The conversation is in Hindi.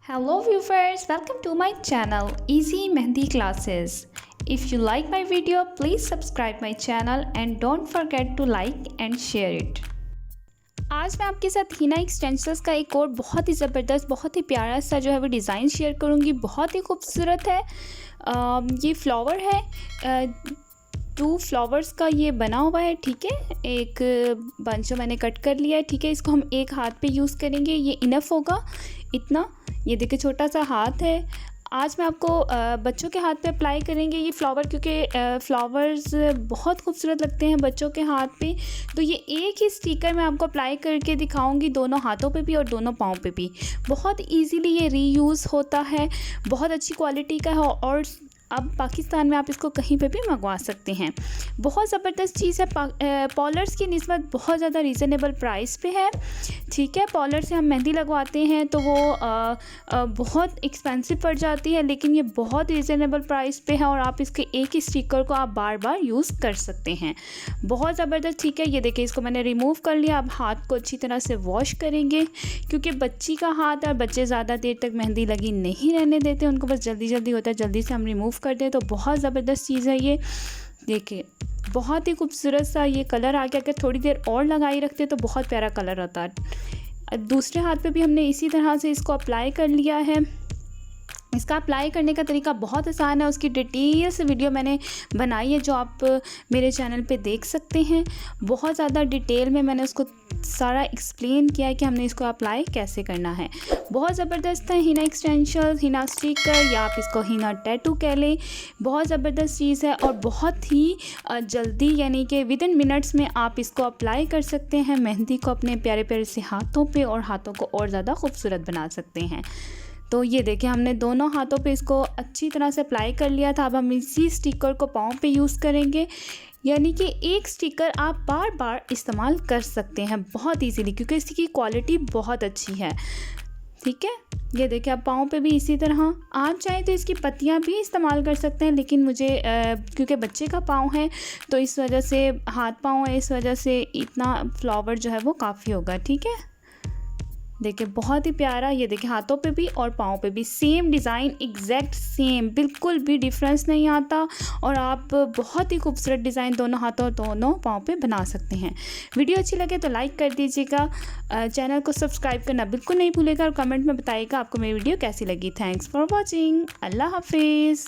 Hello viewers, welcome to my channel Easy Mehndi Classes. If you like my video, please subscribe my channel and don't forget to like and share it. आज मैं आपके साथ हिना स्टेंसिल्स का एक और बहुत ही ज़बरदस्त, बहुत ही प्यारा सा जो है वो डिज़ाइन शेयर करूँगी। बहुत ही खूबसूरत है। ये फ्लावर है, 2 फ्लावर्स का ये बना हुआ है। ठीक है, एक बंच जो मैंने कट कर लिया है। ठीक है, इसको हम एक हाथ पे यूज़ करेंगे, ये इनफ होगा इतना। ये देखिए छोटा सा हाथ है। आज मैं आपको बच्चों के हाथ पे अप्लाई करेंगे ये फ्लावर, क्योंकि फ्लावर्स बहुत खूबसूरत लगते हैं बच्चों के हाथ पे। तो ये एक ही स्टिकर मैं आपको अप्लाई करके दिखाऊंगी, दोनों हाथों पे भी और दोनों पाँव पे भी। बहुत इजीली ये रीयूज़ होता है, बहुत अच्छी क्वालिटी का है और अब पाकिस्तान में आप इसको कहीं पे भी मंगवा सकते हैं। बहुत ज़बरदस्त चीज़ है। पॉलर्स की निस्बत बहुत ज़्यादा रीज़नेबल प्राइस पे है। ठीक है, पॉलर से हम मेहंदी लगवाते हैं तो वो बहुत एक्सपेंसिव पड़ जाती है, लेकिन ये बहुत रीज़नेबल प्राइस पे है और आप इसके एक ही स्टिकर को आप बार बार यूज़ कर सकते हैं। बहुत ज़बरदस्त। ठीक है, ये देखिए इसको मैंने रिमूव कर लिया। अब हाथ को अच्छी तरह से वॉश करेंगे, क्योंकि बच्ची का हाथ और बच्चे ज़्यादा देर तक मेहंदी लगी नहीं रहने देते, उनको बस जल्दी जल्दी होता है, जल्दी से हम रिमूव कर दें। तो बहुत ज़बरदस्त चीज़ है ये। देखिए बहुत ही खूबसूरत सा ये कलर आ गया। अगर थोड़ी देर और लगाई रखते तो बहुत प्यारा कलर आता है। दूसरे हाथ पे भी हमने इसी तरह से इसको अप्लाई कर लिया है। इसका अप्लाई करने का तरीका बहुत आसान है, उसकी डिटेल से वीडियो मैंने बनाई है जो आप मेरे चैनल पे देख सकते हैं। बहुत ज़्यादा डिटेल में मैंने उसको सारा एक्सप्लेन किया है कि हमने इसको अप्लाई कैसे करना है। बहुत ज़बरदस्त है हिना एक्सटेंशंस, हिना स्टिकर, या आप इसको हिना टैटू कह लें। बहुत ज़बरदस्त चीज़ है और बहुत ही जल्दी, यानी कि विदिन मिनट्स में आप इसको अप्लाई कर सकते हैं। मेहंदी को अपने प्यारे प्यारे से हाथों पे और हाथों को और ज़्यादा खूबसूरत बना सकते हैं। तो ये देखिए हमने दोनों हाथों पे इसको अच्छी तरह से अप्लाई कर लिया था। अब हम इसी स्टिकर को पाँव पे यूज़ करेंगे, यानी कि एक स्टिकर आप बार बार इस्तेमाल कर सकते हैं बहुत इजीली, क्योंकि इसकी क्वालिटी बहुत अच्छी है। ठीक है, ये देखिए आप पाँव पे भी इसी तरह। आप चाहें तो इसकी पत्तियां भी इस्तेमाल कर सकते हैं, लेकिन मुझे क्योंकि बच्चे का पाँव है तो इस वजह से, हाथ पाँव है, इस वजह से इतना फ्लावर जो है वो काफ़ी होगा। ठीक है, देखिए बहुत ही प्यारा। ये देखिए हाथों पे भी और पाँव पे भी सेम डिज़ाइन, एग्जैक्ट सेम, बिल्कुल भी डिफरेंस नहीं आता और आप बहुत ही खूबसूरत डिज़ाइन दोनों हाथों और दोनों पाँव पे बना सकते हैं। वीडियो अच्छी लगे तो लाइक कर दीजिएगा, चैनल को सब्सक्राइब करना बिल्कुल नहीं भूलेगा और कमेंट में बताइएगा आपको मेरी वीडियो कैसी लगी। Thanks for watching. अल्लाह हाफिज़।